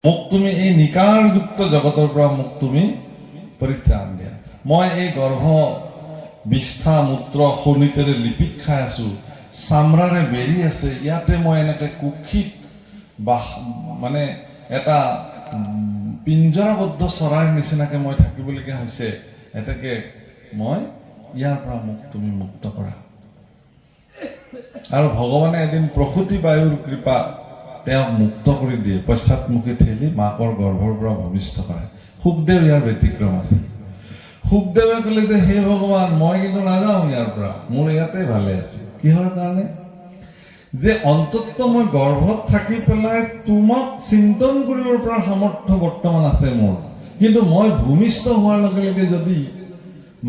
মোক তুমি এই নিকাৰযুক্ত জগতৰ পৰা মোক তুমি পৰিত্ৰাণ দিয়া। মই এই গৰ্ভ বিষ্ঠা মূত্ৰ শোণিতেৰে লিপিত খাই আছো, চামৰাৰে বেৰি আছে, ইয়াতে মই এনেকে কুক্ষিত মানে এটা পিঞ্জৰাবদ্ধ চৰাইৰ নিচিনাকে মই থাকিবলগীয়া হৈছে। এতেকে মই ইয়াৰ পৰা মোক তুমি মুক্ত কৰা। আৰু ভগৱানে এদিন প্ৰসূতি বায়ুৰ কৃপা তেওঁক মুক্ত কৰি দিয়ে, পশ্চাদমুখী ঠেলি মাকৰ গৰ্ভৰ পৰা ভূমিষ্ঠ কৰে। সুখদেৱ ইয়াৰ ব্যতিক্ৰম আছে। সুখদেৱে ক'লে যে হে ভগৱান, মই কিন্তু নাযাওঁ ইয়াৰ পৰা, মোৰ ইয়াতে ভালে আছো। কিহৰ কাৰণে? যে অন্তত মই গৰ্ভত থাকি পেলাই তোমাক চিন্তন কৰিবৰ পৰা সামৰ্থ্য বৰ্তমান আছে মোৰ, কিন্তু মই ভূমিষ্ঠ হোৱাৰ লগে লগে যদি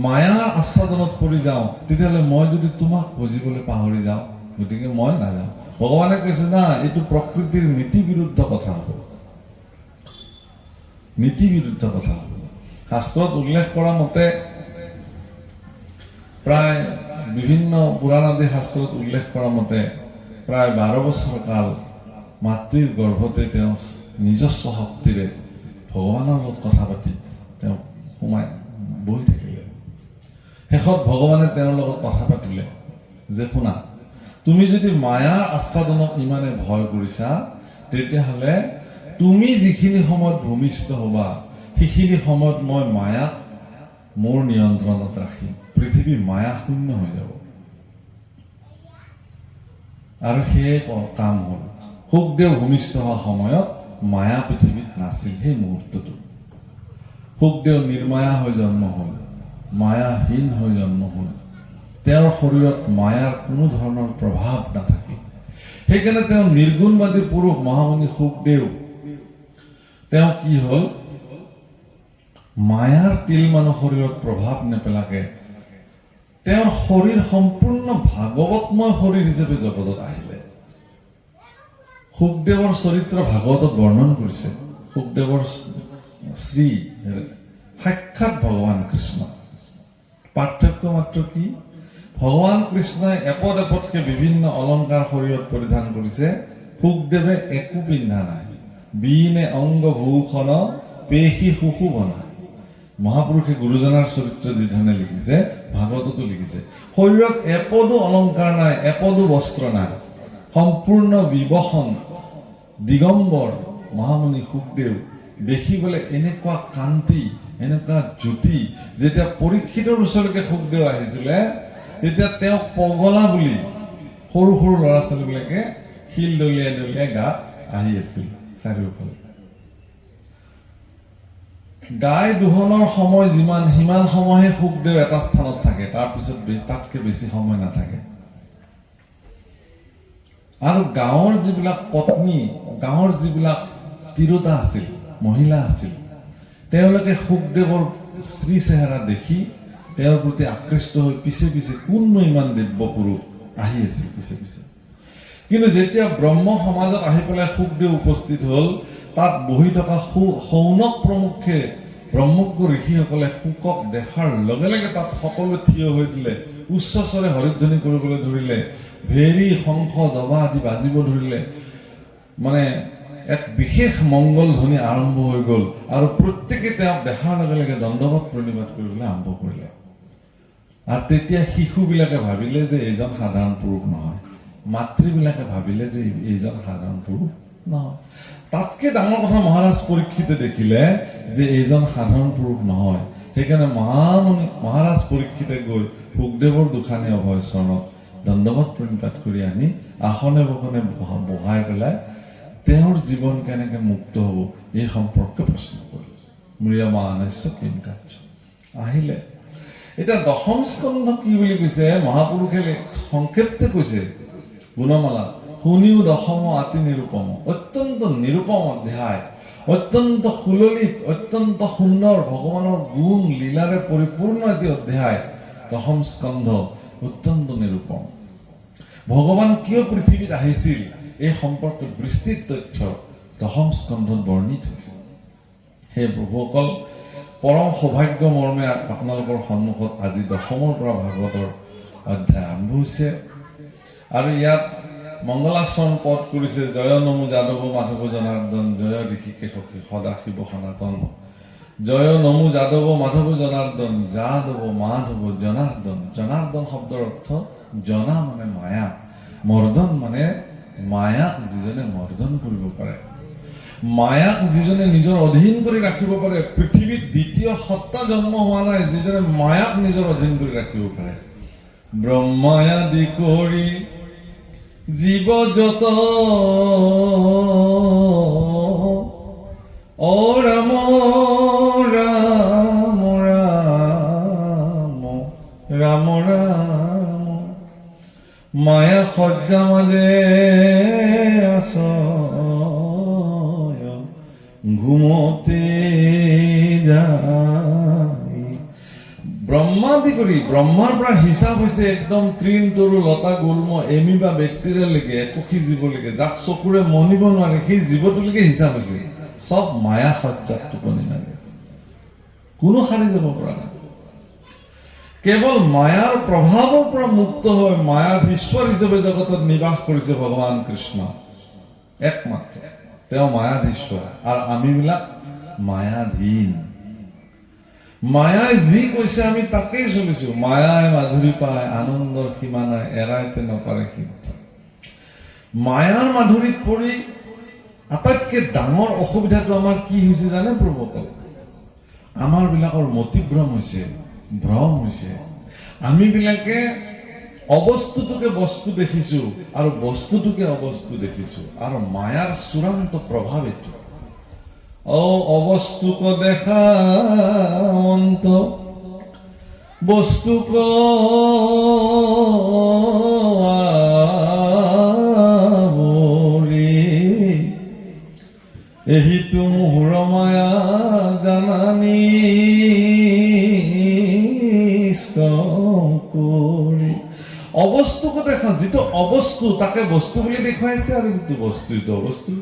মায়াৰ আচ্ছাদনত পৰি যাওঁ, তেতিয়াহ'লে মই যদি তোমাক বুজিবলৈ পাহৰি যাওঁ, গতিকে মই নাযাওঁ। ভগৱানে কৈছে না, এইটো প্ৰকৃতিৰ নীতি বিৰুদ্ধ কথা হ'ব, নীতি বিৰুদ্ধ কথা হ'ব। শাস্ত্ৰত উল্লেখ কৰা মতে, প্ৰায় বিভিন্ন পুৰাণ আদি শাস্ত্ৰত উল্লেখ কৰা মতে প্ৰায় 12 বছৰ কাল মাতৃৰ গৰ্ভতে তেওঁ নিজস্ব শক্তিৰে ভগৱানৰ লগত কথা পাতি তেওঁ সোমাই বহি থাকিলে। শেষত ভগৱানে তেওঁৰ লগত কথা পাতিলে যে শুনা, তুমি যদি মায়াৰ আচ্ছাদনক ইমানে ভয় কৰিছা, তেতিয়াহ'লে তুমি যিখিনি সময়ত ভূমিষ্ঠ হ'বা, সেইখিনি সময়ত মই মায়াক মোৰ নিয়ন্ত্ৰণত ৰাখিম, পৃথিৱী মায়া শূন্য হৈ যাব। আৰু সেয়ে কাম হ'ল। সুখদেৱ ভূমিষ্ঠ হোৱা সময়ত মায়া পৃথিৱীত নাছিল। সেই মুহূৰ্তটো সুখদেৱ নিৰ্মায়া হৈ জন্ম হ'ল, মায়াহীন হৈ জন্ম হ'ল। তেওঁৰ শৰীৰত মায়াৰ কোনো ধৰণৰ প্ৰভাৱ নাথাকে। সেইকাৰণে তেওঁ নিৰ্গুণবাদী পুৰুষ মহামুনি সুখদেৱ, তেওঁ কি হ'ল, মায়াৰ তিলমানো শৰীৰত প্ৰভাৱ নেপেলাকে তেওঁৰ শৰীৰ সম্পূৰ্ণ ভাগৱতময় শৰীৰ হিচাপে জগতত আহিলে। সুখদেৱৰ চৰিত্ৰ ভাগৱতত বৰ্ণন কৰিছে। সুখদেৱৰ শ্ৰী সাক্ষাৎ ভগৱান কৃষ্ণ। পাৰ্থক্য মাত্ৰ কি? ভগৱান কৃষ্ণই এপদ এপদকে বিভিন্ন অলংকাৰ শৰীৰত পৰিধান কৰিছে, সুখদেৱে একো পিন্ধা নাই। বিনে অংগ ভূষণ পেশী সুশোভন। মহাপুৰুষে গুৰুজনাৰ চৰিত্ৰ যিধৰণে লিখিছে, ভাগৱততো লিখিছে, শৰীৰত এপদো অলংকাৰ নাই, এপদো বস্ত্ৰ নাই, সম্পূৰ্ণ বিবসন দিগম্বৰ মহামুনি সুখদেৱ। দেখিবলৈ এনেকুৱা কান্তি, এনেকুৱা জ্যোতি। যেতিয়া পৰীক্ষিতৰ ওচৰলৈকে সুখদেৱ আহিছিলে, তেতিয়া তেওঁক পগলা বুলি সৰু সৰু ল'ৰা ছোৱালীবিলাকে শিল দলিয়াই দলিয়াই গাত আহি আছিল চাৰিওফালে। গাই দুহনৰ সময় যিমান, সিমান সময়হে সুখদেৱ এটা স্থানত থাকে, তাৰপিছত তাতকে বেছি সময় নাথাকে। আৰু গাঁৱৰ যিবিলাক পত্নী, গাঁৱৰ যিবিলাক তিৰোতা আছিল, মহিলা আছিল, তেওঁলোকে সুখদেৱৰ শ্ৰী চেহেৰা দেখি তেওঁৰ প্ৰতি আকৃষ্ট হৈ পিছে পিছে কোননো ইমান দিব্য পুৰুষ আহি আছিল পিছে পিছে। কিন্তু যেতিয়া ব্ৰহ্ম সমাজত আহি পেলাই সুখদেৱ উপস্থিত হ'ল, তাত বহি থকা শৌনক প্ৰমুখে ব্ৰহ্মজ্ঞ ঋষিসকলে সুকক দেখাৰ লগে লগে তাত সকলো থিয় হৈ দিলে, উচ্চস্বৰে হৰিধ্বনি কৰিবলৈ ধৰিলে, ভেৰী শংখ দবা আদি বাজিব ধৰিলে। মানে এক বিশেষ মংগল ধ্বনি আৰম্ভ হৈ গ'ল, আৰু প্ৰত্যেকে তেওঁক দেখাৰ লগে লগে দণ্ডৱত প্ৰণিপাত কৰিবলৈ আৰম্ভ কৰিলে। আৰু তেতিয়া শিশুবিলাকে ভাবিলে যে এইজন সাধাৰণ পুৰুষ নহয়, মাতৃবিলাকে ভাবিলে যে এইজন সাধাৰণ পুৰুষ নহয়। তাতকে ডাঙৰ কথা মহাৰাজ পৰীক্ষিতে দেখিলে যে এইজন সাধাৰণ পুৰুষ নহয়। সেইকাৰণে মহাৰাজ পৰীক্ষিতে গৈ সুখদেৱৰ দুখানি অভয় চৰণত দণ্ডৱত প্ৰণিপাত কৰি আনি আসনে বসনে বহাই পেলাই তেওঁৰ জীৱন কেনেকে মুক্ত হ'ব এই সম্পৰ্কে প্ৰশ্ন কৰিলে। মূৰ্যমা আনস্য কিম কাৰ্য আহিলে। এতিয়া দশম স্কন্ধ কি বুলি কৈছে মহাপুৰুষে সংক্ষেপ্তে কৈছে গুণমালা, শুনিও দশম আতি নিৰূপম। অত্যন্ত নিৰূপম অধ্যায়, অত্যন্ত সুললিত, অত্যন্ত সুন্দৰ, ভগৱানৰ গুণ লীলাৰে পৰিপূৰ্ণ এটি অধ্যায় দশম স্কন্ধ, অত্যন্ত নিৰূপম। ভগৱান কিয় পৃথিৱীত আহিছিল এই সম্পৰ্কে বিস্তৃত তথ্য দশম স্কন্ধত বৰ্ণিত হৈছে। সেই প্ৰভুসকল, পৰম সৌভাগ্য মৰ্মে আপোনালোকৰ সন্মুখত আজি দশমৰ পৰা ভাগৱতৰ অধ্যায় আৰম্ভ হৈছে। আৰু ইয়াত মংগলাচৰণ পদ কৰিছে, জয় নমো যাদৱ মাধৱ জনাৰ্দন, জয় ঋষিকেশ সখী সদা শিৱ সনাতন। জয় নমো যাদৱ মাধৱ জনাৰ্দন, যাদৱ মাধৱ জনাৰ্দন। জনাৰ্দন শব্দৰ অৰ্থ জনা মানে মায়া, মৰ্দন মানে মায়াক যিজনে মৰ্দন কৰিব পাৰে, মায়াক যিজনে নিজৰ অধীন কৰি ৰাখিব পাৰে। পৃথিৱীত দ্বিতীয় সত্তা জন্ম হোৱা নাই যিজনে মায়াক নিজৰ অধীন কৰি ৰাখিব পাৰে। ব্ৰহ্মায়াদি কৰি জীৱ যত, অ ৰাম ৰাম ৰাম ৰাম ৰাম, মায়া সজ্জা মাজে আছয়, ঘুমতে যায়। ব্ৰহ্মাদি কৰি, ব্ৰহ্মাৰ পৰা হিচাপ হৈছে একদম তৃণ তৰু লতা গুল্ম এমিবা বেক্টেৰিয়ালৈকে, একোষী জীৱলৈকে, যাক চকুৰে মনিব নোৱাৰে সেই জীৱটোলৈকে হিচাপ হৈছে। চব মায়া সজ্জাত টোপনি মাৰি আছে, কোনো সাৰি যাব পৰা নাই। কেৱল মায়াৰ প্ৰভাৱৰ পৰা মুক্ত হৈ মায়াধীশ্বৰ হিচাপে জগতত নিবাস কৰিছে ভগৱান কৃষ্ণ একমাত্ৰ। তেওঁ মায়াধীশ্বৰ আৰু আমিবিলাক মায়াধীন। মায়াই যি কৈছে আমি তাকেই চলিছো। মায়াই মাধুৰী পায়, আনন্দৰ সীমা নাই, এৰাইতে নপাৰে সিদ্ধি। মায়াৰ মাধুৰীত পৰি আটাইতকৈ ডাঙৰ অসুবিধাটো আমাৰ কি হৈছে জানে প্ৰভুসকল? আমাৰ বিলাকৰ মতিভ্ৰম হৈছে, ভ্ৰম হৈছে। আমি বিলাকে অবস্তুটোকে বস্তু দেখিছো আৰু বস্তুটোকে অবস্তু দেখিছো, আৰু মায়াৰ চূড়ান্ত প্ৰভাৱ এইটো। অবস্তুক দেখা অন্ত, বস্তুক এহিটো মোহৰ মায়া জানানি কৰি। অবস্তুক দেখা, যিটো অবস্তু তাকে বস্তু বুলি দেখুৱাইছে, আৰু যিটো বস্তু এইটো অবস্তু।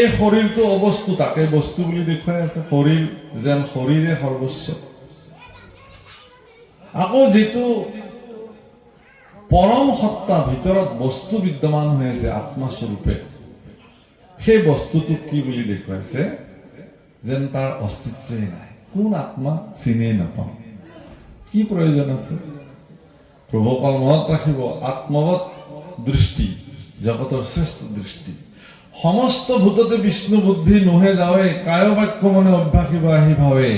এই শৰীৰটো অবস্তু, তাকে বস্তু বুলি দেখুৱাই আছে। শৰীৰ যেন শৰীৰে সৰ্বস্ব। আকৌ যিটো পৰম সত্তা ভিতৰত বস্তু বিদ্যমান হৈ আছে আত্মাস্বৰূপে, সেই বস্তুটোক কি বুলি দেখুৱাইছে? যেন তাৰ অস্তিত্বই নাই। কোন আত্মা চিনিয়ে নাপাওঁ। কি প্ৰয়োজন আছে? প্ৰভুসকল মনত ৰাখিব, আত্মৱৎ দৃষ্টি জগতৰ শ্ৰেষ্ঠ দৃষ্টি। সমস্ত ভূততে বিষ্ণু বুদ্ধি নোহে যাৱে, কায় বাক্য মনে অভ্যাসিব আহি ভাৱে।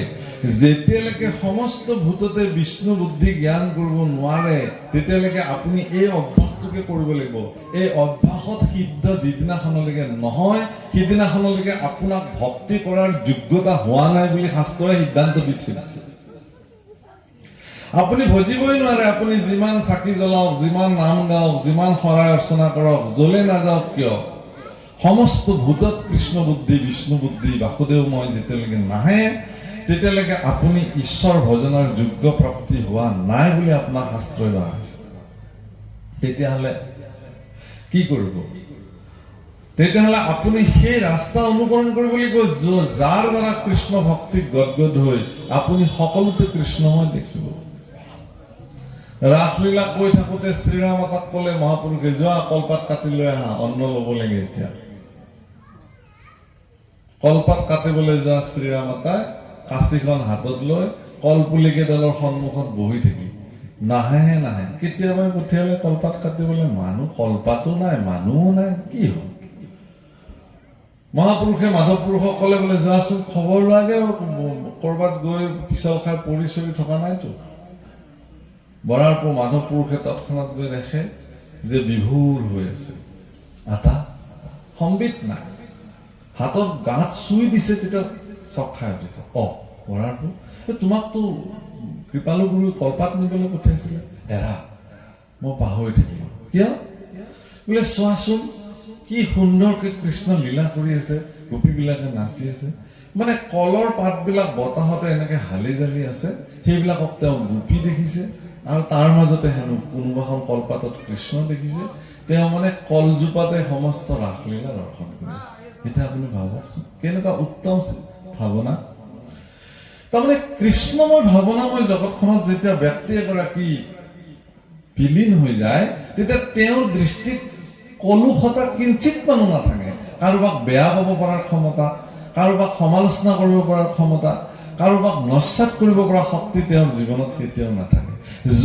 যেতিয়ালৈকে সমস্ত ভূততে বিষ্ণু বুদ্ধি জ্ঞান কৰিব নোৱাৰে, তেতিয়ালৈকে আপুনি এই অভ্যাসটোকে কৰিব লাগিব। এই অভ্যাসত সিদ্ধ যিদিনাখনলৈকে নহয়, সিদিনাখনলৈকে আপোনাক ভক্তি কৰাৰ যোগ্যতা হোৱা নাই বুলি শাস্ত্ৰই সিদ্ধান্ত দি থৈ দিছে। আপুনি ভজিবই নোৱাৰে। আপুনি যিমান চাকি জ্বলাওক, যিমান নাম গাওক, যিমান শৰাই অৰ্চনা কৰক, জ্বলে নাযাওক কিয়, সমস্ত ভূতত কৃষ্ণ বুদ্ধি বিষ্ণু বুদ্ধি বাসুদেৱময় যেতিয়ালৈকে নাহে, তেতিয়ালৈকে আপুনি ঈশ্বৰ ভজনৰ যোগ্য প্ৰাপ্তি হোৱা নাই বুলি আপোনাক শাস্ত্ৰই জনাইছে। তেতিয়াহ'লে কি কৰিব? তেতিয়াহ'লে আপুনি সেই ৰাস্তা অনুকৰণ কৰিব লাগিব যাৰ দ্বাৰা কৃষ্ণ ভক্তিত গদগদ হৈ আপুনি সকলোতে কৃষ্ণময় দেখিব। ৰাসলীলা কৈ থাকোতে শ্ৰীৰামতাক ক'লে মহাপুৰুষে, যোৱা কলপাত কাটি লৈ আহা, অন্ন ল'ব লাগে। এতিয়া কলপাত কাটিবলৈ যোৱা শ্ৰীৰামতাই কাঁচিখন হাতত লৈ কলপুলিকেইডালৰ সন্মুখত বহি থাকিল। নাহে নাহে। কেতিয়াবা পঠিয়ালে কলপাত কাটিবলৈ, মানুহ কলপাতো নাই, মানুহো নাই, কি হ'ল? মহাপুৰুষে মাধৱ পুৰুষসকলে বোলে, যোৱাচোন খবৰ লাগে, কৰবাত গৈ পিছল খাই পৰি চৰি থকা নাইতো। বৰাৰ পৰা মাধৱ পুৰুষে তৎক্ষণাত গৈ দেখে যে বিভোৰ হৈ আছে, আটা সম্বিত নাই। হাতত গাত চুই দিছে, তেতিয়া চক খাই উঠিছে। বৰাৰ পৰা, তোমাকতো কৃপালু গুৰু কলপাত নিবলৈ পঠিয়াইছিলে। এৰা, মই পাহৰি থাকিলো। কিয়? বোলে চোৱাচোন কি সুন্দৰকে কৃষ্ণ লীলা কৰি আছে, গোপীবিলাকে নাচি আছে। মানে কলৰ পাতবিলাক বতাহতে এনেকে হালি জালি আছে, সেইবিলাকক তেওঁ গোপী দেখিছে, আৰু তাৰ মাজতে হেনো কোনোবাখন কলপাতত কৃষ্ণ দেখিছে। তেওঁ মানে কলজোপাতে সমস্ত ৰাসলীলা দৰ্শন কৰি আছে। এতিয়া আপুনি ভাবকচোন, কেনেকুৱা উত্তম ভাৱনা। তাৰমানে কৃষ্ণময় ভাৱনাময় জগতখনত যেতিয়া ব্যক্তি এগৰাকী বিলীন হৈ যায়, তেতিয়া তেওঁৰ দৃষ্টিত কলুষতা কিঞ্চিত মানুহ নাথাকে। কাৰোবাক বেয়া পাব পৰাৰ ক্ষমতা, কাৰোবাক সমালোচনা কৰিব পৰাৰ ক্ষমতা, কাৰোবাক নস্যাৎ কৰিব পৰা শক্তি তেওঁৰ জীৱনত কেতিয়াও নাথাকে।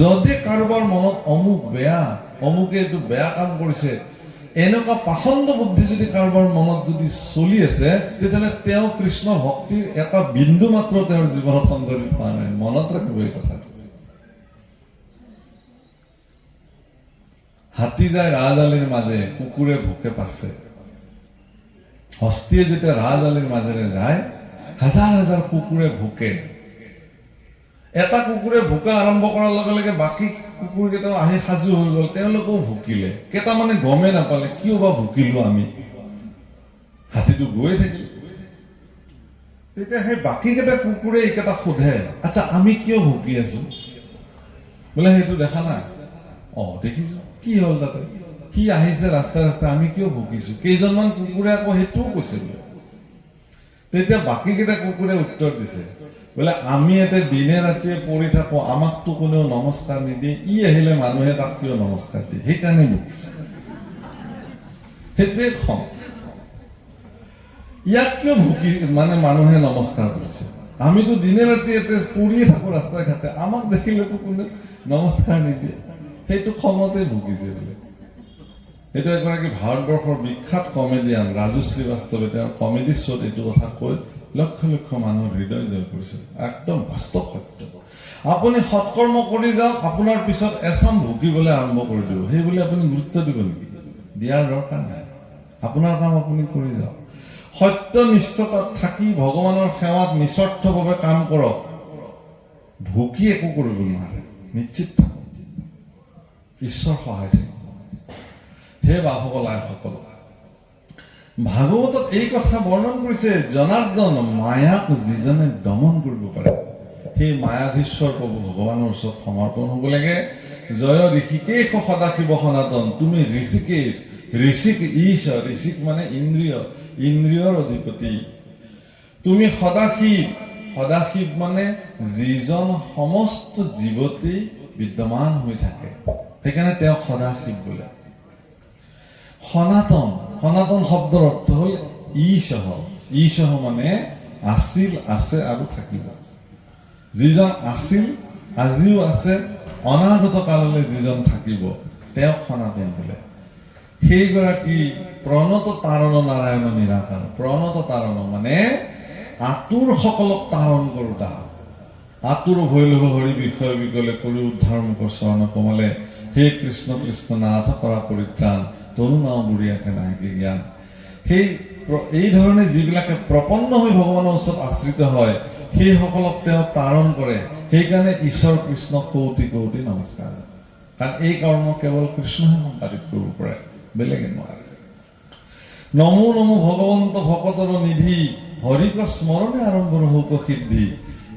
যদি কাৰোবাৰ মনত অমুক বেয়া, অমুকে এইটো বেয়া কাম কৰিছে, এনেকুৱা পাখণ্ড বুদ্ধি যদি কাৰোবাৰ মনত যদি চলি আছে, তেতিয়াহ'লে তেওঁ কৃষ্ণ ভক্তিৰ এটা বিন্দু মাত্ৰ তেওঁৰ জীৱনত সংঘটিত হোৱা নাই। মনত ৰাখিব এই কথাটো। হাতী যায় ৰাজআলিৰ মাজে, কুকুৰে ভোকে পাছে। হস্তীয়ে যেতিয়া ৰাজআলিৰ মাজেৰে যায়, হাজাৰ হাজাৰ কুকুৰে ভোকে। এটা কুকুৰে ভোকা আৰম্ভ কৰাৰ লগে লগে বাকী কুকুৰকেইটাও আহি সাজু হৈ গ'ল, তেওঁলোকেও ভুকিলে। কেইটামানে গমেই নাপালে কিয় বা ভুকিলো আমি, হাতীটো গৈ থাকিল। তেতিয়া সেই বাকীকেইটা কুকুৰে এইকেইটা সোধে, আচ্ছা আমি কিয় ভুকি আছো? বোলে সেইটো দেখা নাই। দেখিছো। কি হ'ল তাতে? সি আহিছে ৰাস্তাই ৰাস্তাই, আমি কিয় ভুকিছো? কেইজনমান কুকুৰে আকৌ সেইটোও কৈছে বোলে। তেতিয়া বাকীকেইটা কুকুৰে উত্তৰ দিছে, বোলে আমি ইয়াতে দিনে ৰাতিয়ে পৰি থাকো, আমাকতো কোনেও নমস্কাৰ নিদিয়ে, ই আহিলে মানুহে তাক কিয় নমস্কাৰ দিয়ে, সেইকাৰণে ভুকিছো। সেইটোৱে খং। ইয়াক কিয় ভুকি মানুহে নমস্কাৰ কৰিছে? আমিতো দিনে ৰাতি ইয়াতে পৰিয়ে থাকো ৰাস্তাই ঘাটে, আমাক দেখিলেতো কোনে নমস্কাৰ নিদিয়ে। সেইটো খঙতে ভুকিছে বোলে। সেইটো এগৰাকী ভাৰতবৰ্ষৰ বিখ্যাত কমেডিয়ান ৰাজু শ্ৰীবাস্তৱে তেওঁৰ কমেডি শ্ব'ত এইটো কথা কৈ লক্ষ লক্ষ মানুহৰ হৃদয় জয় কৰিছে। একদম বাস্তৱ সত্য। আপুনি সৎকৰ্ম কৰি যাওক, আপোনাৰ পিছত এচাম ভুকিবলৈ আৰম্ভ কৰি দিব। সেই বুলি আপুনি গুৰুত্ব দিব নেকি? দিয়াৰ দৰকাৰ নাই। আপোনাৰ কাম আপুনি কৰি যাওক। সত্যনিষ্ঠতাত থাকি ভগৱানৰ সেৱাত নিস্বাৰ্থভাৱে কাম কৰক। ভুকি একো কৰিব নোৱাৰে, নিশ্চিত থাকক। ঈশ্বৰ সহায় থাকিব। হে বাপসকল, আইসকল, ভাগৱতত এই কথা বৰ্ণন কৰিছে, জনাৰ্দন মায়াক যিজনে দমন কৰিব পাৰে, সেই মায়াধীশ্বৰ প্ৰভু ভগৱানৰ ওচৰত সমৰ্পণ হ'ব লাগে। জয় ঋষিকেশ সদাশিৱ সনাতন, তুমি ঋষিকেশ, ঋষিক ঈশ, ঋষিক মানে ইন্দ্ৰিয়, ইন্দ্ৰিয়ৰ অধিপতি। তুমি সদাশিৱ, সদাশিৱ মানে যিজন সমস্ত জীৱতেই বিদ্যমান হৈ থাকে, সেইকাৰণে তেওঁ সদাশিৱ বোলে। সনাতন, সনাতন শব্দৰ অৰ্থ হ'ল ঈশঃ। ঈশঃ মানে আছিল, আছে আৰু থাকিব। যিজন আছিল, আজিও আছে, অনাগত কাললৈ যিজন থাকিব, তেওঁক সনাতন বোলে। সেইগৰাকী প্ৰণত তাৰণ নাৰায়ণ নিৰাকাৰ। প্ৰণত তাৰণ মানে আতুৰ সকলক তাৰণ কৰোতা। আতুৰ ভৈলভ হৰি বিষয় বিকলে কৰি উদ্ধাৰ মুখৰ চৰণ কমলে, হে কৃষ্ণ কৃষ্ণ নাথ কৰা পৰিত্ৰাণ, তনু নাও বুঢ়িয়াকে নাহিকে জ্ঞান। এই ধৰণে যিবিলাকে প্ৰপন্ন হৈ ভগৱানৰ ওচৰত আশ্ৰিত হয়, সেইসকলক তেওঁ তাৰণ কৰে। সেইকাৰণে ঈশ্বৰ কৃষ্ণক কৌটি কৌটি নমস্কাৰ। কাৰণ এই কৰ্ম কেৱল কৃষ্ণহে সম্পাদিত কৰিব পাৰে, বেলেগে নোৱাৰে। নমো নমো ভগৱন্ত ভকতৰ নিধি, হৰিক স্মৰণে আৰম্ভৰ হৌক সিদ্ধি।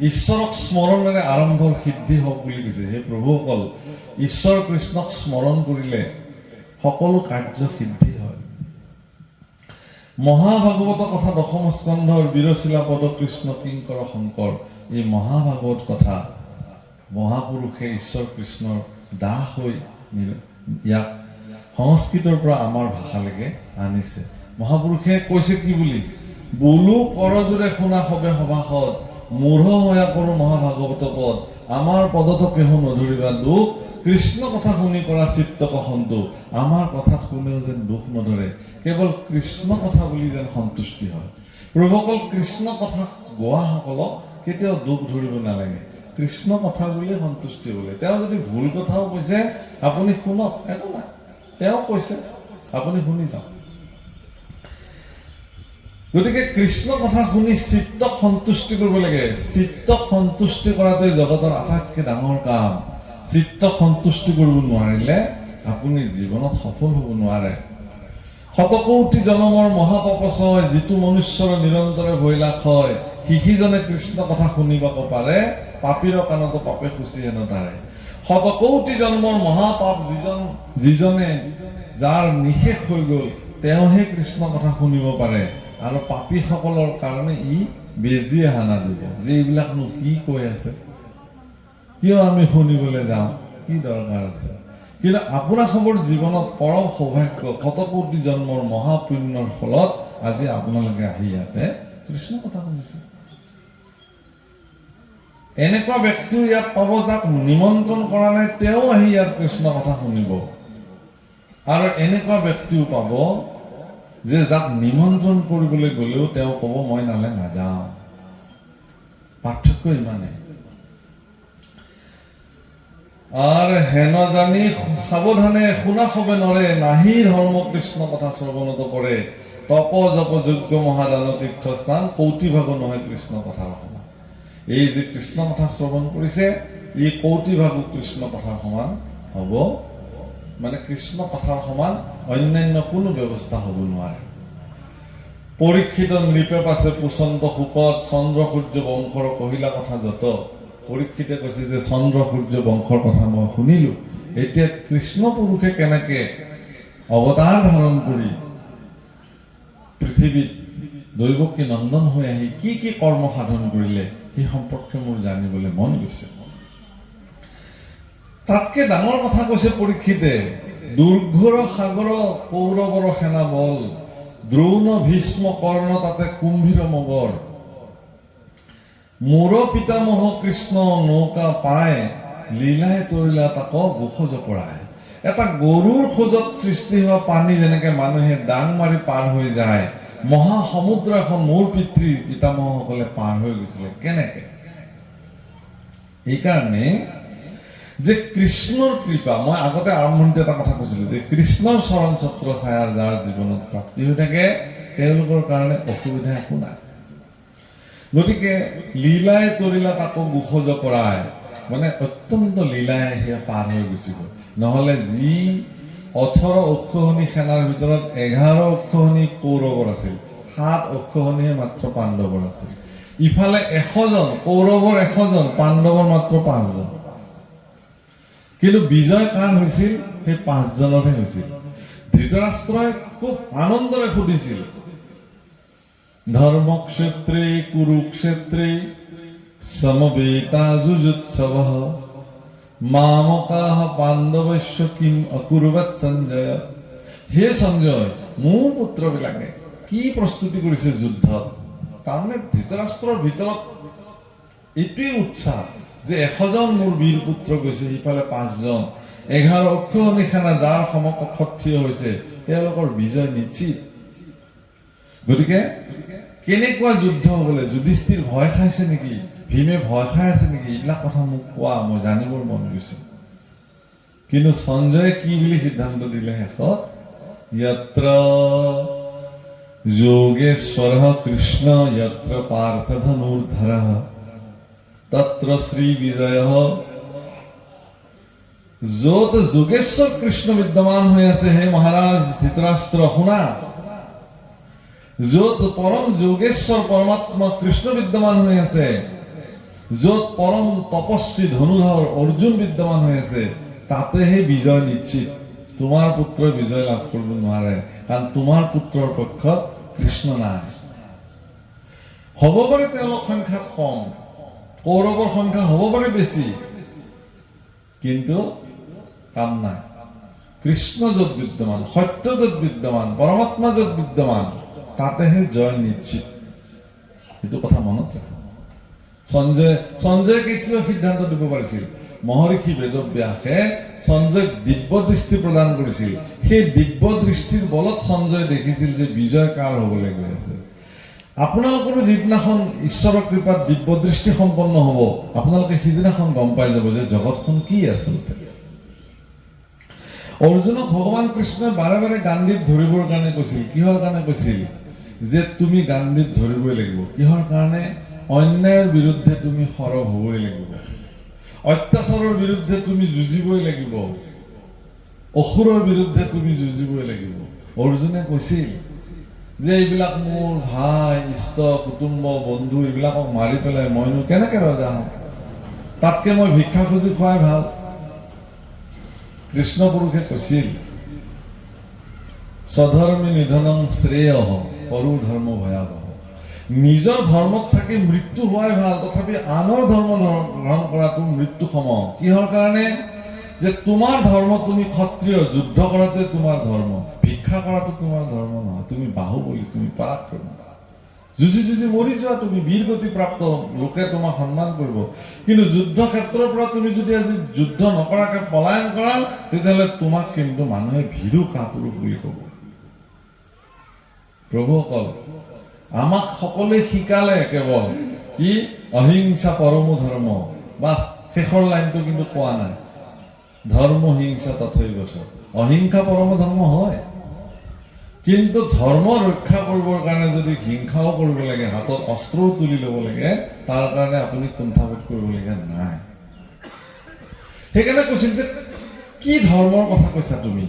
ঈশ্বৰক স্মৰণেৰে আৰম্ভৰ সিদ্ধি হওক বুলি কৈছে। সেই প্ৰভুসকল, ঈশ্বৰ কৃষ্ণক স্মৰণ কৰিলে সকলো কাৰ্য সিদ্ধি হয়। মহাভাগৱত কথা দশম স্কন্ধৰ বীৰশিলা পদ কৃষ্ণ কিংকৰ শংকৰ, এই মহাভাগৱত কথা মহাপুৰুষে ঈশ্বৰ কৃষ্ণৰ দাস হৈ ইয়াক সংস্কৃতৰ পৰা আমাৰ ভাষালৈকে আনিছে। মহাপুৰুষে কৈছে কি বুলি, বোলো কৰজোৰে শুনা সবে সভাসদ, মূঢ় হৈয়া কৰো মহাভাগৱত পদ, আমাৰ পদত কেহু নধৰিবা দুখ, কৃষ্ণ কথা শুনি কৰা চিত্তক সন্তোষ। আমাৰ কথাত কোনেও যেন দুখ নধৰে, কেৱল কৃষ্ণ কথা বুলি যেন সন্তুষ্টি হয়। প্ৰভুসকল, কৃষ্ণ কথা গোৱাসকলক কেতিয়াও দুখ ধৰিব নালাগে, কৃষ্ণ কথা বুলি সন্তুষ্টি বোলে। তেওঁ যদি ভুল কথাও কৈছে, আপুনি শুনক, একো নাই। তেওঁ কৈছে, আপুনি শুনি যাওক। গতিকে কৃষ্ণ কথা শুনি চিত্তক সন্তুষ্টি কৰিব লাগে। চিত্তক সন্তুষ্টি কৰাটোৱে জগতৰ আটাইতকৈ ডাঙৰ কাম। চিত্তক সন্তুষ্টি কৰিব নোৱাৰিলে আপুনি জীৱনত সফল হ'ব নোৱাৰে। শতকৌটি জনমৰ মহাপাপচয়, যিটো মনুষ্যৰ নিৰন্তৰে ভৈলাস হয়, সিজনে কৃষ্ণ কথা শুনিবাক পাৰে, পাপীৰ কাণতো পাপে খুচিয়ে নতাৰে। শতকৌটি জন্মৰ মহাপাপ যিজনে যাৰ নিশেষ হৈ গ'ল, তেওঁহে কৃষ্ণ কথা শুনিব পাৰে। আৰু পাপীসকলৰ কাৰণে ই বেজিয়ে হানা দিব, যে এইবিলাকনো কি কৈ আছে, কিয় আমি শুনিবলৈ যাওঁ, কি দৰকাৰ আছে। কিন্তু আপোনালোকৰ জীৱনত পৰম সৌভাগ্য, শতকোটি জন্মৰ মহাপুণ্যৰ ফলত আজি আপোনালোকে আহি ইয়াতে কৃষ্ণ কথা শুনিছে। এনেকুৱা ব্যক্তিও ইয়াত পাব যাক নিমন্ত্ৰণ কৰা নাই, তেওঁ আহি ইয়াত কৃষ্ণ কথা শুনিব। আৰু এনেকুৱা ব্যক্তিও পাব যে যাক নিমন্ত্ৰণ কৰিবলৈ গ'লেও তেওঁ ক'ব মই নাযাওঁ। পাৰ্থক্য ইমানেই। আর হেন জানি সাবধানে শুনা হবে নরে, নাহি ধর্ম কৃষ্ণ কথা শ্রবণত পড়ে, তপ জপ যজ্ঞ মহাদান তীর্থস্থান কৌটিভাগ নহয় কৃষ্ণ কথাৰ সমান। এই যে কৃষ্ণ কথা শ্ৰৱণ কৰিছে, ই কৌটিভাগো কৃষ্ণ কথাৰ সমান হ'ব, মানে কৃষ্ণ কথাৰ সমান অন্যান্য কোনো ব্যৱস্থা হ'ব নোৱাৰে। পৰীক্ষিত নৃপে পাছে পুচন্ত সুখত, চন্দ্ৰ সূৰ্য বংশৰ কহিলা কথা যত। পৰীক্ষিতে কৈছে যে চন্দ্ৰ সূৰ্য বংশৰ কথা মই শুনিলো, এতিয়া কৃষ্ণ পুৰুষে কেনেকে অৱতাৰ ধাৰণ কৰি পৃথিৱীত দৈৱকী নন্দন হৈ আহি কি কি কৰ্ম সাধন কৰিলে সেই সম্পৰ্কে মোৰ জানিবলৈ মন গৈছে। তাতকে ডাঙৰ কথা কৈছে পৰীক্ষিতে, দুৰ্ঘৰ সাগৰ কৌৰৱৰ সেনা বল, দ্ৰোণ ভীষ্ম কৰ্ণ তাতে কুম্ভীৰ মগৰ, মোৰ পিতামহ কৃষ্ণ নৌকা পায়, লীলাই তৰিলা তাক গোখজ পৰাই। এটা গৰুৰ খোজত সৃষ্টি হোৱা পানী যেনেকে মানুহে ডাং মাৰি পাৰ হৈ যায়, মহাসমুদ্ৰ এখন মোৰ পিতৃ পিতামহসকলে পাৰ হৈ গৈছিলে। কেনেকে? এইকাৰণে যে কৃষ্ণৰ কৃপা, মই আগতে আৰম্ভণিতে এটা কথা কৈছিলো যে কৃষ্ণৰ চৰণ ছত্ৰ ছায়াৰ যাৰ জীৱনত প্ৰাপ্তি হৈ থাকে তেওঁলোকৰ কাৰণে অসুবিধা একো নাই। গতিকে লীলাই তৰিলা তাকো গোখজ পৰাই, মানে অত্যন্ত লীলাই সেয়া পাৰ হৈ গুচি গ'ল। নহলে যি 18 অক্ষৌহিণী সেনাৰ ভিতৰত 11 অক্ষৌহিণী কৌৰৱৰ আছিল, 7 অক্ষৌহিণীহে মাত্ৰ পাণ্ডৱৰ আছিল। ইফালে 100 জন কৌৰৱৰ, 100 জন পাণ্ডৱৰ মাত্ৰ 5 জন। কিন্তু বিজয় কাৰ হৈছিল? সেই 5 জনৰহে হৈছিল। ধৃতৰাষ্ট্ৰই খুব আনন্দৰে সুধিছিল, ধৰ্মক্ষেত্ৰে কুৰুক্ষেত্ৰে সমবেতা যুযুৎসৱঃ, মামকাঃ পাণ্ডৱস্য কিম অকুৰ্বৎ সঞ্জয়। হে সঞ্জয়, মোৰ পুত্ৰবিলাকে কি প্ৰস্তুতি কৰিছে যুদ্ধত? তাৰমানে ধৃতৰাষ্ট্ৰৰ ভিতৰত এইটোৱেই উৎসাহ যে 100 জন মোৰ বীৰ পুত্ৰ গৈছে, সিফালে 5 জন, 11 অক্ষৌহিণী সেনা যাৰ সমকক্ষত থিয় হৈছে, তেওঁলোকৰ বিজয় নিশ্চিত। গতিকে কেনেকুৱা যুদ্ধ হ'বলৈ, যুধিষ্ঠিৰ ভয় খাইছে নেকি, ভীমে ভয় খাই আছে নেকি, এইবিলাক কথা মোক কোৱা, মই জানিবৰ মন গৈছে। কিন্তু সঞ্জয়ে কি বুলি সিদ্ধান্ত দিলে শেষত, যত্ৰ যোগেশ্বৰঃ কৃষ্ণ যত্ৰ পাৰ্থ ধনুৰ্ধৰঃ তত্ৰ শ্ৰী বিজয়ঃ। য'ত যোগেশ্বৰ কৃষ্ণ বিদ্যমান হৈ আছে, হে মহাৰাজ ধৃতৰাষ্ট্ৰ শুনা, য'ত পৰম যোগেশ্বৰ পৰমাত্মা কৃষ্ণ বিদ্যমান হৈ আছে, য'ত পৰম তপস্বী ধনুধৰ অৰ্জুন বিদ্যমান হৈ আছে, তাতেহে বিজয় নিশ্চিত। তোমাৰ পুত্ৰই বিজয় লাভ কৰিব নোৱাৰে, কাৰণ তোমাৰ পুত্ৰৰ পক্ষত কৃষ্ণ নাই। হ'ব পাৰে তেওঁলোক সংখ্যাত কম, কৌৰৱৰ সংখ্যা হ'ব পাৰে বেছি, কিন্তু কাম নাই। কৃষ্ণ য'ত বিদ্যমান, সত্য য'ত বিদ্যমান, পৰমাত্মা য'ত বিদ্যমান, তাতেহে জয় নিশ্চিত। এইটো কথা মনত ৰাখা। সঞ্জয়ে কিয় সিদ্ধান্ত দিব পাৰিছিল? মহৰ্ষি বেদব্যাসে সঞ্জয়ক দিব্য দৃষ্টি প্ৰদান কৰিছিল। সেই দিব্য দৃষ্টিৰ বলত সঞ্জয়ে দেখিছিল যে বিজয় কাৰ হ'বলৈ গৈ আছে। আপোনালোকৰো যিদিনাখন ঈশ্বৰৰ কৃপাত দিব্য দৃষ্টি সম্পন্ন হ'ব, আপোনালোকে সিদিনাখন গম পাই যাব যে জগতখন কি আচলতে। অৰ্জুনক ভগৱান কৃষ্ণই বাৰে বাৰে গাণ্ডীপ ধৰিবৰ কাৰণে কৈছিল। কিহৰ কাৰণে কৈছিল? যে তুমি গাণ্ডীপ ধৰিবই লাগিব। কিহৰ কাৰণে? অন্যায়ৰ বিৰুদ্ধে তুমি সৰব হ'বই লাগিব, অত্যাচাৰৰ বিৰুদ্ধে তুমি যুঁজিবই লাগিব, অসুৰৰ বিৰুদ্ধে তুমি যুঁজিবই লাগিব। অৰ্জুনে কৈছিল যে এইবিলাক মোৰ ভাই, ইষ্ট, কুটুম্ব, বন্ধু, এইবিলাকক মাৰি পেলাই মইনো কেনেকে ৰজা হম? তাতকে মই ভিক্ষা খুজি খোৱাই ভাল। কৃষ্ণ পুৰুষে কৈছিল, স্বধৰ্মী নিধনং শ্ৰেয়ঃ পৰো ধৰ্ম ভয়াৱহ। নিজৰ ধৰ্মত থাকি মৃত্যু হোৱাই ভাল, তথাপি আনৰ ধৰ্ম গ্ৰহণ কৰাটো মৃত্যু সম। কিহৰ কাৰণে? যে তোমাৰ ধৰ্ম, তুমি ক্ষত্ৰিয়, যুদ্ধ কৰাটো তোমাৰ ধৰ্ম, ভিক্ষা কৰাটো তোমাৰ ধৰ্ম নহয়, তুমি বাহুবলী, তুমি পৰাক্ৰমী, যুঁজি যুঁজি মৰি যোৱা, তুমি বীৰগতি প্ৰাপ্ত, লোকে তোমাক সন্মান কৰিব। কিন্তু যুদ্ধ ক্ষেত্ৰৰ পৰা তুমি যদি আজি যুদ্ধ নকৰাকে পলায়ন কৰা, তেতিয়াহ'লে তোমাক কিন্তু মানুহে ভীৰু কাপুৰুষ বুলি ক'ব। প্ৰভুসকল, আমাক সকলোৱে শিকালে কেৱল কি অহিংসা পৰমো ধৰ্ম, বাছ শেষৰ লাইনটো কিন্তু কোৱা নাই, ধৰ্ম হিংসা তথৈব চ, অহিংসা পৰম ধৰ্ম হয়, কিন্তু ধৰ্ম ৰক্ষা কৰিবৰ কাৰণে যদি হিংসাও কৰিব লাগে, হাতত অস্ত্ৰও তুলি ল'ব লাগে, তাৰ কাৰণে আপুনি কুণ্ঠাবোধ কৰিবলগীয়া নাই। সেইকাৰণে কৈছিল যে কি ধৰ্মৰ কথা কৈছা তুমি,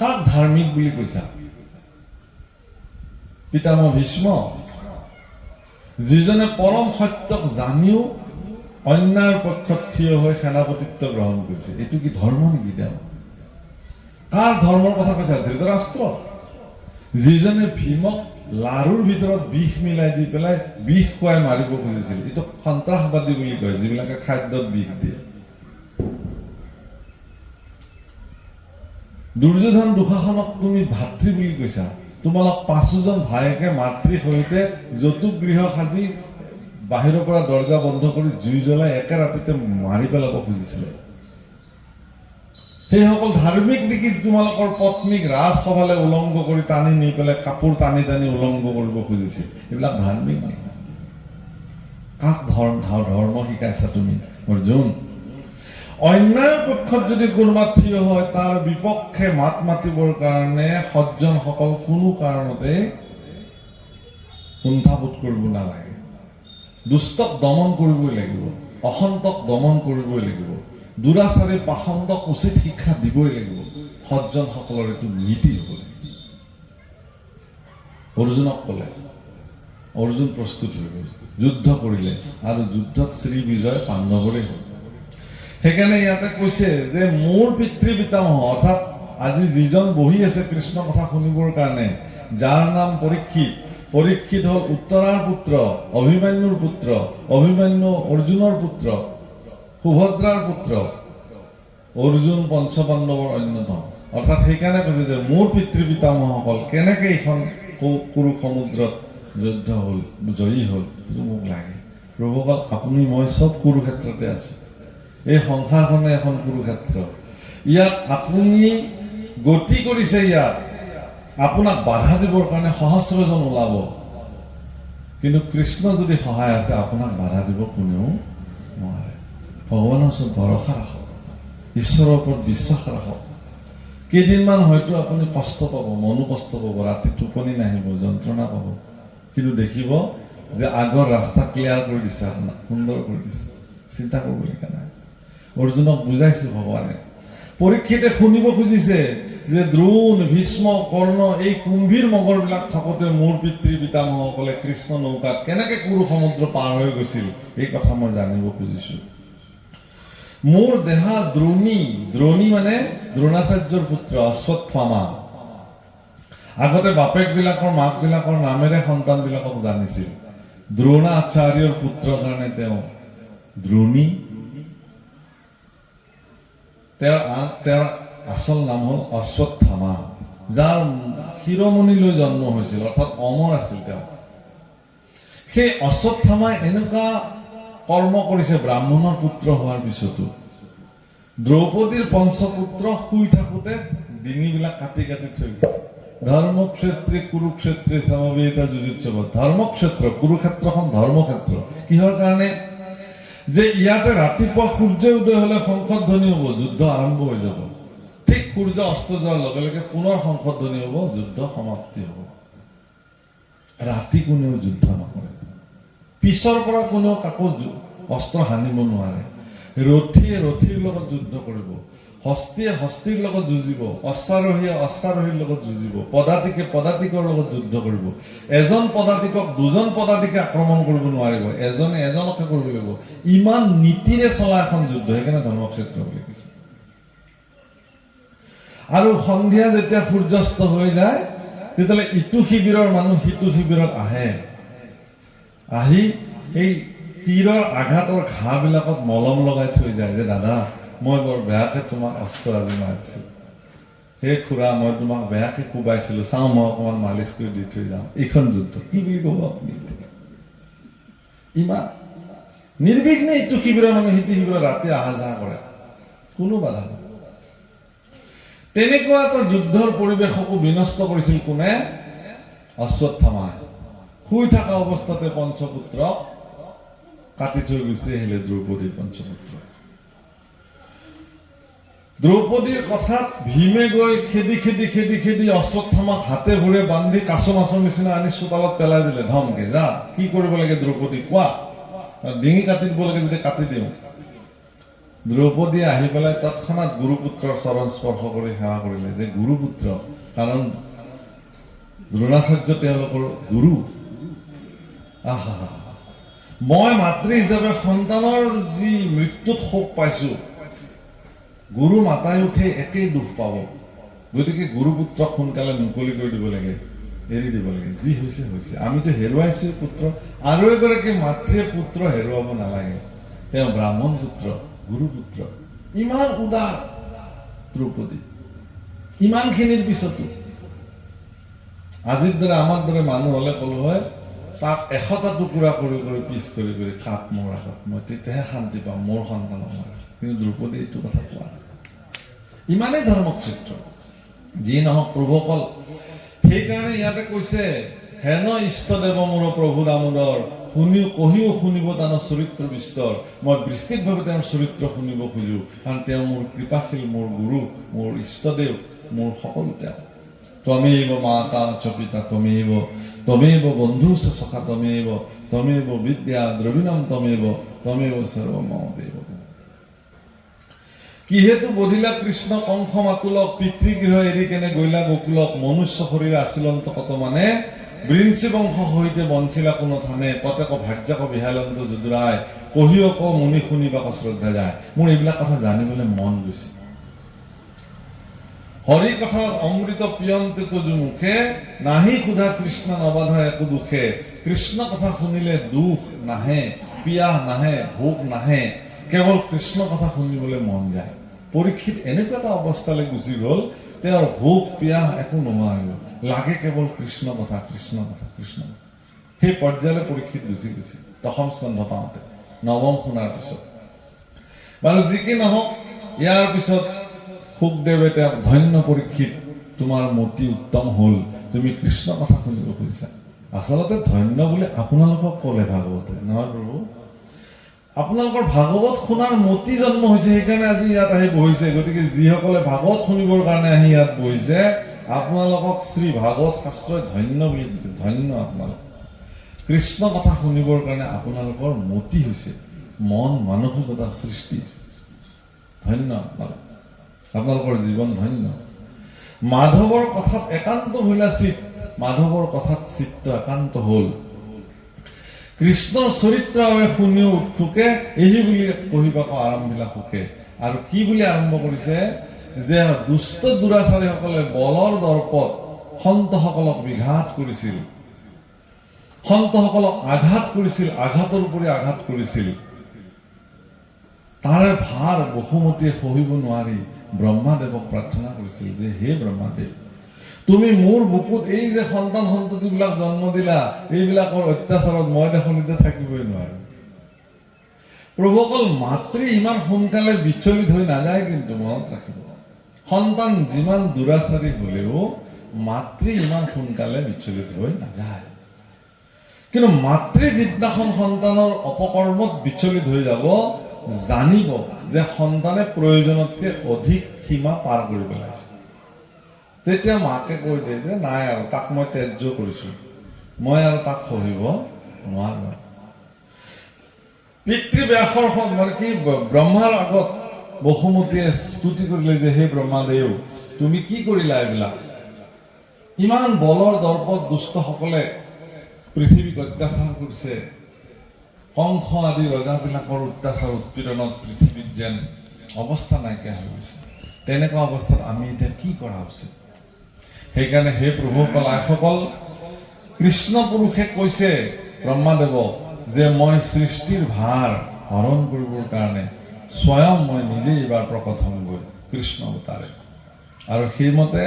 কাক ধাৰ্মিক বুলি কৈছা? পিতামহ ভীষ্ম, যিজনে পৰম সত্যক জানিও অন্যায়ৰ পক্ষত থিয় হৈ সেনাপতিত্ব গ্ৰহণ কৰিছে, এইটো কি ধৰ্ম নেকি? তেওঁ কাৰ ধৰ্মৰ কথা কৈছা? ধৃতৰাষ্ট্ৰ, যিজনে ভীমক লাৰুৰ ভিতৰত বিষ মিলাই দি পেলাই বিষ খুৱাই মাৰিব খুজিছিল, এইটো সন্ত্ৰাসবাদী বুলি কয়, যিবিলাকে খাদ্যত বিষ দিয়ে। দুৰ্যোধন দুঃশাসনক তুমি ভাতৃ বুলি কৈছা, তোমালোক 5জন ভায়েকে মাতৃৰ সৈতে যৌতুক গৃহ সাজি বাহিৰৰ পৰা দৰ্জা বন্ধ কৰি জুই জ্বলাই একে ৰাতিতে মাৰি পেলাব খুজিছিলে। সেইসকল ধাৰ্মিক নেকি তোমালোকৰ পত্নীক ৰাজসভালৈ উলংগ কৰি টানি নি পেলাই কাপোৰ টানি টানি উলংগ কৰিব খুজিছিল? এইবিলাক ধাৰ্মিক নেকি? কাক ধৰ্ম শিকাইছা তুমি অৰ্জুন? অন্যায়ৰ পক্ষত যদি কোনোবা থিয় হয়, তাৰ বিপক্ষে মাত মাতিবৰ কাৰণে সজ্জনসকল কোনো কাৰণতে কুণ্ঠাবোধ কৰিব নালাগে। দুষ্টক দমন কৰিবই লাগিব, অসন্তক দমন কৰিবই লাগিব, দুৰাচাৰী পাষণ্ডক উচিত শিক্ষা দিবই লাগিব। সজ্জনসকলৰ এইটো নীতি হ'ব লাগিব। অৰ্জুনক ক'লে, অৰ্জুন প্ৰস্তুত হৈ গ'ল, যুদ্ধ কৰিলে, আৰু যুদ্ধত শ্ৰী বিজয় পাণ্ডৱৰে হ'ল। সেইকাৰণে ইয়াতে কৈছে যে মোৰ পিতৃ পিতামহ, অৰ্থাৎ আজি যিজন বহি আছে কৃষ্ণ কথা শুনিবৰ কাৰণে, যাৰ নাম পৰীক্ষিত, পৰীক্ষিত হ'ল উত্তৰাৰ পুত্ৰ, অভিমন্যুৰ পুত্ৰ, অভিমন্যু অৰ্জুনৰ পুত্ৰ, সুভদ্ৰাৰ পুত্ৰ, অৰ্জুন পঞ্চপাণ্ডৱৰ অন্যতম। অৰ্থাৎ সেইকাৰণে কৈছে যে মোৰ পিতৃ পিতামহসকল কেনেকে এইখন কুৰু সমুদ্ৰত যুদ্ধ হ'ল, জয়ী হ'ল, সেইটো মোক লাগে। প্ৰভুসকল, আপুনি মই চব কুৰুক্ষেত্ৰতে আছো। এই সংসাৰখনে এখন কুৰুক্ষেত্ৰ। ইয়াত আপুনি গতি কৰিছে, ইয়াত আপোনাক বাধা দিবৰ কাৰণে সহস্ৰজন ওলাব, কিন্তু কৃষ্ণ যদি সহায় আছে, আপোনাক বাধা দিব কোনেও নোৱাৰে। ভগৱানৰ ওচৰত ভৰসা ৰাখক, ঈশ্বৰৰ ওপৰত বিশ্বাস ৰাখক। কেইদিনমান হয়তো আপুনি কষ্ট পাব, মনো কষ্ট পাব, ৰাতি টোপনি নাহিব, যন্ত্ৰণা পাব, কিন্তু দেখিব যে আগৰ ৰাস্তা ক্লিয়াৰ কৰি দিছে, আপোনাক সুন্দৰ কৰি দিছে, চিন্তা কৰিবলগীয়া নাই। অৰ্জুনক বুজাইছে ভগৱানে। পৰীক্ষিতে শুনিব খুজিছে যে দ্ৰোণ, ভীষ্ম, কৰ্ণ, এই কুম্ভীৰ মগৰবিলাক থাকোঁতে মোৰ পিতৃ পিতামহসকলে কৃষ্ণ নৌকাত কেনেকে কুৰু সমুদ্ৰ পাৰ হৈ গৈছিল, এই কথা মই জানিব খুজিছো। মোৰ দেহা দ্ৰোণী, দ্ৰোণী মানে দ্ৰোণাচাৰ্যৰ পুত্ৰ অশ্বত্থামা। আগতে বাপেক বিলাকৰ মাক বিলাকৰ নামেৰে সন্তান বিলাকক জানিছিল। দ্ৰোণাচাৰ্যৰ পুত্ৰ কাৰণে তেওঁ দ্ৰোণী। তেওঁৰ আচল নাম হ'ল অশ্বত্থামা, যাৰ শিৰোমণিলৈ জন্ম হৈছিল, অৰ্থাৎ অমৰ আছিল তেওঁ। সেই অশ্বত্থামাই এনেকুৱা কৰ্ম কৰিছে ব্ৰাহ্মণৰ পুত্ৰ হোৱাৰ পিছতো। দ্ৰৌপদীৰ পঞ্চপুত্ৰ শুই থাকোঁতে ডিঙিবিলাক কাটি কাটি থৈ গৈছে। ধৰ্মক্ষেত্ৰে কুৰুক্ষেত্ৰে সমবেত যুযুৎসৱ। ধৰ্মক্ষেত্ৰ, কুৰুক্ষেত্ৰখন ধৰ্মক্ষেত্ৰ। কিহৰ কাৰণে? যে ইয়াতে ৰাতিপুৱা সূৰ্য উদয় হলে শংখধ্বনি হ'ব, যুদ্ধ আৰম্ভ হৈ যাব। ঠিক সূৰ্য অস্ত যোৱাৰ লগে লগে পুনৰ শংখধ্বনি হ'ব, যুদ্ধ সমাপ্তি হ'ব। ৰাতি কোনেও যুদ্ধ নকৰে, পিছৰ পৰা কোনেও কাকো অস্ত্ৰ হানিব নোৱাৰে। ৰথীয়ে ৰথীৰ লগত যুদ্ধ কৰিব, হস্তীয়ে হস্তীৰ লগত যুঁজিব, অশ্বাৰোহীয়ে অশ্বাৰোহীৰ লগত যুঁজিব, পদাতিকে পদাতিকৰ লগত যুদ্ধ কৰিব। এজন পদাতিকক দুজন পদাতিকে আক্ৰমণ কৰিব নোৱাৰিব, এজনে এজনকে কৰিব লাগিব। ইমান নীতিৰে চলা এখন যুদ্ধ, সেইকাৰণে ধৰ্মক্ষেত্ৰ বুলি কৈছে। আৰু সন্ধিয়া যেতিয়া সূৰ্যাস্ত হৈ যায়, তেতিয়াহ'লে ইটো শিবিৰৰ মানুহ সিটো শিবিৰত আহে, আহি এই তীৰৰ আঘাতৰ ঘাঁবিলাকত মলম লগাই থৈ যায় যে দাদা মই বৰ বেয়াকে তোমাক অস্ত্ৰ আজি মাৰিছোঁ, হে খুৰা মই তোমাক বেয়াকে কোবাইছিলোঁ, চাওঁ মই অকণমান মালিচ কৰি দি থৈ যাওঁ। এইখন যুদ্ধ কি বুলি ক'ব আপুনি? ইমান নিৰ্বিঘ্নে ইটো শিবিৰৰ মানুহ সিটো শিবিৰত ৰাতি অহা যোৱা কৰে, কোনো বাধা নাই। তেনেকুৱা এটা যুদ্ধৰ পৰিৱেশকো বিনষ্ট কৰিছিল কোনে? অশ্বত্থামাই। শুই থকা অৱস্থাতে পঞ্চপুত্ৰক কাটি থৈ গুচি আহিলে দ্ৰৌপদীৰ পঞ্চপুত্ৰ। দ্ৰৌপদীৰ কথাত ভীমে গৈ খেদি খেদি খেদি খেদি অশ্বত্থামাক হাতে ভৰিয়ে বান্ধি কাছ মাছৰ নিচিনা আনি চোতালত পেলাই দিলে। ধমকে যা, কি কৰিব লাগে দ্ৰৌপদী কোৱা, ডিঙি কাটি দিব লাগে যদি কাটি দিওঁ। দ্ৰৌপদী আহি পেলাই তৎক্ষণাৎ গুৰুপুত্ৰৰ চৰণ স্পৰ্শ কৰি সেৱা কৰিলে, যে গুৰুপুত্ৰ, কাৰণ দ্ৰোণাচাৰ্য তেওঁলোকৰ গুৰু। আহা, মই মাতৃ হিচাপে সন্তানৰ যি মৃত্যুত শোক পাইছো, গুৰু মাতায়ো সেই একেই দুখ পাব। গতিকে গুৰুপুত্ৰক সোনকালে মুকলি কৰি দিব লাগে, এৰি দিব লাগে। যি হৈছে হৈছে, আমিতো হেৰুৱাইছো পুত্ৰ, আৰু এগৰাকী মাতৃয়ে পুত্ৰ হেৰুৱাব নালাগে। তেওঁ ব্ৰাহ্মণ পুত্ৰ, গুৰুপুত্ৰ। ইমান উদাৰ দ্ৰৌপদী, ইমানখিনিৰ পিছতো। আজিৰ দৰে আমাৰ দৰে মানুহ হলে ক'লো হয়, তাক 100টা টুকুৰা কৰি কৰি পিছ কৰি কৰি কাপ মোৰ আগত, মই তেতিয়াহে শান্তি পাওঁ, মোৰ সন্তানক মাৰিছে। কিন্তু দ্ৰৌপদী এইটো কথা কোৱা নাই। ইমানেই ধৰ্মক্ষেত্ৰ। যি নহওক প্ৰভুসকল, সেইকাৰণে ইয়াতে কৈছে, হেন ইষ্টদেৱ মোৰ প্ৰভু দামোদৰ, কহিও শুনিব তানৰ চৰিত্ৰ বিস্তৰ। মই বিস্তৃতভাৱে তেওঁৰ চৰিত্ৰ শুনিব খোজো, কাৰণ তেওঁ মোৰ কৃপাশীল, মোৰ গুৰু, মোৰ ইষ্টদেৱ, মোৰ সকলো তেওঁ। ত্বমেব মাতা চ পিতা ত্বমেব, ত্বমেব বন্ধু চ সখা ত্বমেব, ত্বমেব বিদ্যা দ্ৰবিণম ত্বমেব, ত্বমেব সৰ্বম দেব। কিহেতু বধিলা কৃষ্ণ কংস মাতুলক, পিতৃগৃহ এৰি কেনে গৈলা গোকুলক। মনুষ্য শৰীৰ আছিলন্ত কত মানে, বৃঞ্চি বংশ সহিতে বঞ্চিলা কোনো থানে। প্ৰত্যেক ভাৰ্যাক বিহালন্ত যদুৰায়, কহিও ক মুনি শুনিবাক শ্ৰদ্ধা যায়। মোৰ এইবিলাক কথা জানিবলৈ মন গৈছে। হৰি কথাৰ অমৃত পিয়ন্তে তজু মুখে, নাহি সুধা কৃষ্ণ নবাধা একো দুখে। কৃষ্ণ কথা শুনিলে দুখ নাহে, পিয়াহ নাহে, ভোক নাহে, কেৱল কৃষ্ণ কথা শুনিবলৈ মন যায়। পৰীক্ষিত এনেকুৱা এটা অৱস্থালৈ গুচি গ'ল, তেওঁৰ ভোক পিয়াহ একো নোহোৱা হৈ গ'ল, লাগে কেৱল কৃষ্ণ কথা, কৃষ্ণ কথা, কৃষ্ণ কথা। সেই পৰ্যায়লৈ পৰীক্ষিত গুচি গৈছে দশম স্কন্ধ পাওঁতে, নৱম শুনাৰ পিছত। বাৰু যি কি নহওক, ইয়াৰ পিছত শুকদেৱে তেওঁক, ধন্য পৰীক্ষিত, তোমাৰ মতি উত্তম হ'ল, তুমি কৃষ্ণ কথা শুনিব খুজিছা। আচলতে ধন্য বুলি আপোনালোকক ক'লে ভাগৱতে, নহয় প্ৰভু? আপোনালোকৰ ভাগৱত শুনাৰ মতি জন্ম হৈছে, সেইকাৰণে আজি ইয়াত আহি বহিছে। গতিকে যিসকলে ভাগৱত শুনিবৰ কাৰণে আহি ইয়াত বহিছে, আপোনালোকক শ্ৰী ভাগৱত শাস্ত্ৰই ধন্য বুলি দিছে। ধন্য আপোনালোক, কৃষ্ণ কথা শুনিবৰ কাৰণে আপোনালোকৰ মতি হৈছে, মন মানসিকতা সৃষ্টি হৈছে। ধন্য আপোনালোক, আপোনালোকৰ জীৱন ধন্য। মাধৱৰ কথাত একান্ত ভৈলা চিত, মাধৱৰ কথাত চিত্ত একান্ত হ'ল। কৃষ্ণৰ চৰিত্ৰ শুনিও উৎসুকে, এই বুলি কহিবাক আৰম্ভিলা সুখে। আৰু কি বুলি আৰম্ভ কৰিছে, যে দুষ্ট দুৰাচাৰীসকলে বলৰ দৰ্পত সন্তসকলক বিঘাত কৰিছিল, সন্তসকলক আঘাত কৰিছিল, আঘাতৰ উপৰি আঘাত কৰিছিল। তাৰে ভাৰ বসুমতীয়ে সহিব নোৱাৰি ব্ৰহ্মাদেৱক প্ৰাৰ্থনা কৰিছিল, যে হে ব্ৰহ্মাদেৱ, তুমি মোৰ বুকুত এই যে সন্তান সন্ততিবিলাক জন্ম দিলা, এইবিলাকৰ অত্যাচাৰত মই দেখোন এতিয়া থাকিবই নোৱাৰো। প্ৰভুসকল, মাতৃ ইমান সোনকালে বিচলিত হৈ নাযায়, কিন্তু মনত ৰাখিব, সন্তান যিমান দুৰাচাৰী হলেও মাতৃ ইমান সোনকালে বিচলিত হৈ নাযায়। কিন্তু মাতৃ যিদিনাখন সন্তানৰ অপকৰ্মত বিচলিত হৈ যাব, জানিব যে সন্তানে প্ৰয়োজনতকৈ অধিক সীমা পাৰ কৰি পেলাইছে। তেতিয়া মাকে কৈ দিয়ে যে নাই আৰু, তাক মই ত্যায্য কৰিছো, মই আৰু তাক সহিব নোৱাৰো। পিতৃব্যাসৰ মানে কি, ব্ৰহ্মাৰ আগত বসুমতীয়ে স্তুতি কৰিলে যে হে ব্ৰহ্মাদেৱ, তুমি কি কৰিলা? এইবিলাক ইমান বলৰ দৰ্পত দুষ্টসকলে পৃথিৱীক অত্যাচাৰ কৰিছে, কংস আদি ৰজাবিলাকৰ অত্যাচাৰ উৎপীড়নত পৃথিৱীত যেন অৱস্থা নাইকিয়া হৈ গৈছে। তেনেকুৱা অৱস্থাত আমি এতিয়া কি কৰা উচিত? সেইকাৰণে হে প্ৰভুসকল, আইসকল, কৃষ্ণ পুৰুষে কৈছে ব্ৰহ্মাদেৱক যে মই সৃষ্টিৰ ভাৰ হৰণ কৰিবৰ কাৰণে স্বয়ং মই নিজে এইবাৰ প্ৰকট হ'মগৈ কৃষ্ণ অৱতাৰে। আৰু সেইমতে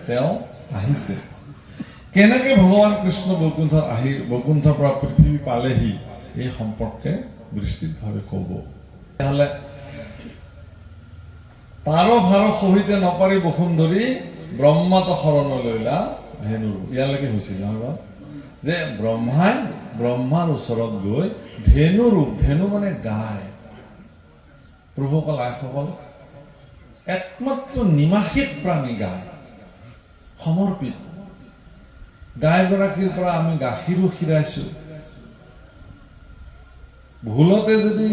তেওঁ আহিছে। কেনেকে ভগৱান কৃষ্ণ বৈকুণ্ঠত আহি বৈকুণ্ঠৰ পৰা পৃথিৱী পালেহি এই সম্পৰ্কে বিস্তৃতভাৱে ক'ব। তেতিয়াহ'লে তাৰ ভাৰ সহিতে নপাৰি বসুন্ধৰি ব্ৰহ্মাত শৰণ লৈলা ধেনুৰ। ইয়ালৈকে হৈছিল নহয় যে ব্ৰহ্মাই ব্ৰহ্মাৰ ওচৰত গৈ ধেনু ৰূপ, ধেনু মানে গাই। প্ৰভুসকল আইসকল, একমাত্ৰ নিমাষিক প্ৰাণী গাই, সমৰ্পিত। গাইগৰাকীৰ পৰা আমি গাখীৰো খীৰাইছো। ভুলতে যদি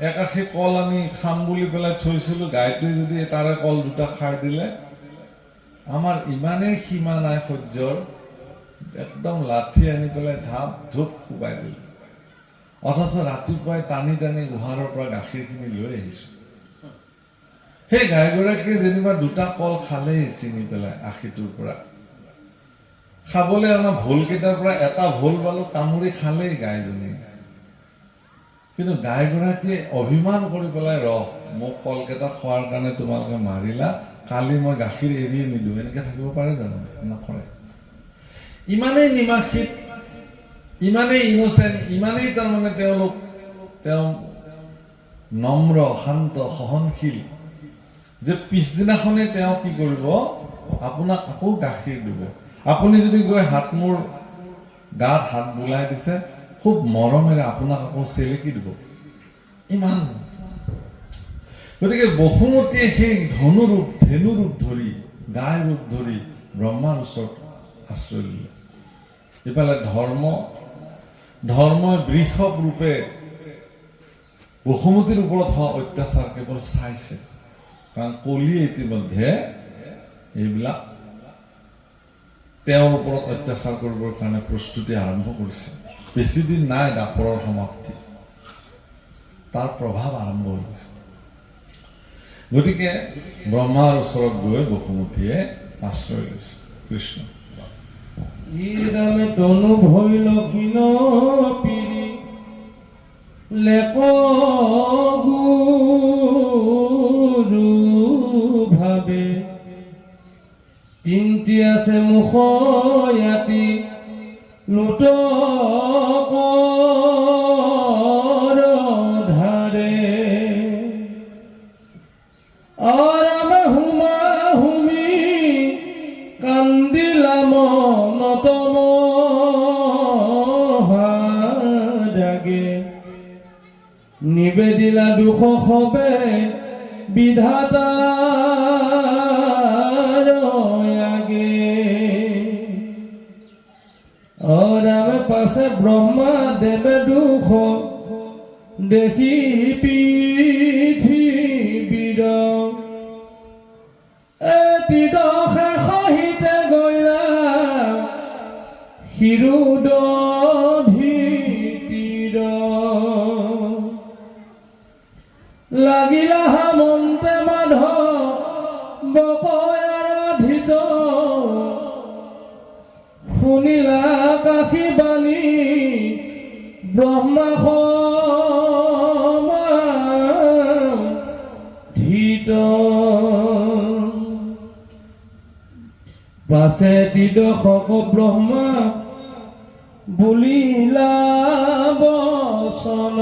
একাশী কল আনি খাম বুলি পেলাই থৈছিলো, গাইটোৱে যদি তাৰে কল দুটা খাই দিলে, আমাৰ ইমানেই সীমা নাই সহ্যৰ, একদম লাঠি আনি পেলাই ধাপ ধূপ কোবাই দিলো। অথচ ৰাতিপুৱাই টানি টানি গোহাৰৰ পৰা গাখীৰখিনি লৈ আহিছো। সেই গাইগৰাকীয়ে যেনিবা দুটা কল খালেই চিঙি পেলাই আশীটোৰ পৰা, খাবলৈ অনা ভোলকেইটাৰ পৰা এটা ভোল পালো কামুৰি খালেই গাইজনী। কিন্তু গাইগৰাকীয়ে অভিমান কৰি পেলাই, মোক কলকেইটা খোৱাৰ কাৰণে তোমালোকে মাৰিলা, কালি মই গাখীৰ এৰিয়ে নিদিওঁ, এনেকে থাকিব পাৰে জানো? নকৰে। ইমানেই নিমাষিক, ইমানেই ইনচেণ্ট, ইমানেই তাৰমানে তেওঁ নম্ৰ, শান্ত, সহনশীল যে পিছদিনাখনে তেওঁ কি কৰিব, আপোনাক আকৌ গাখীৰ দিব। আপুনি যদি গৈ মোৰ গাত হাত বুলাই দিছে, খুব মৰমেৰে আপোনাক আকৌ চেলেকি দিব। ইমান। গতিকে বসুমতীয়ে সেই ধেনু ৰূপ ধৰি, গাই ৰূপ ধৰি ব্ৰহ্মাৰ ওচৰত আশ্ৰয় ল'লে। ইফালে ধৰ্মই বৃষভ ৰূপে বসুমতীৰ ওপৰত হোৱা অত্যাচাৰ কেৱল চাইছে। কাৰণ কলিয়ে ইতিমধ্যে এইবিলাক তেওঁৰ ওপৰত অত্যাচাৰ কৰিবৰ কাৰণে প্ৰস্তুতি আৰম্ভ কৰিছে। বেছিদিন নাই দাপৰৰ সমাপ্তি, তাৰ প্ৰভাৱ আৰম্ভ হৈ গৈছে। গতিকে ব্ৰহ্মাৰ ওচৰত গৈ বসুমতীয়ে আশ্ৰয় লৈছে কৃষ্ণ। ইৰামে তনু ভৈল ক্ষীণ পিৰি লেক গুৰু ভাবে তিনটি আছে মুখ ইয়াতি লুটকৰ ধাৰে আৰামে হুমা হুমি কান্দিলা মনতম হাগে নিবেদিলা দুখ সবে বিধাতাৰ আগে অৰামে পাছে ব্ৰহ্মা দেৱে দুখ দেখি পৃথিৱীৰ এটি দশে সহিতে গৈলা শিৰোদধিতীৰ লাগিলা হেমন্তে মাধৱ বকয়াৰাধিত শুনিলা কাশী বাণী ব্ৰহ্মা সমাধিত পাছে ত্ৰিদশক ব্ৰহ্মা বুলিলা বচন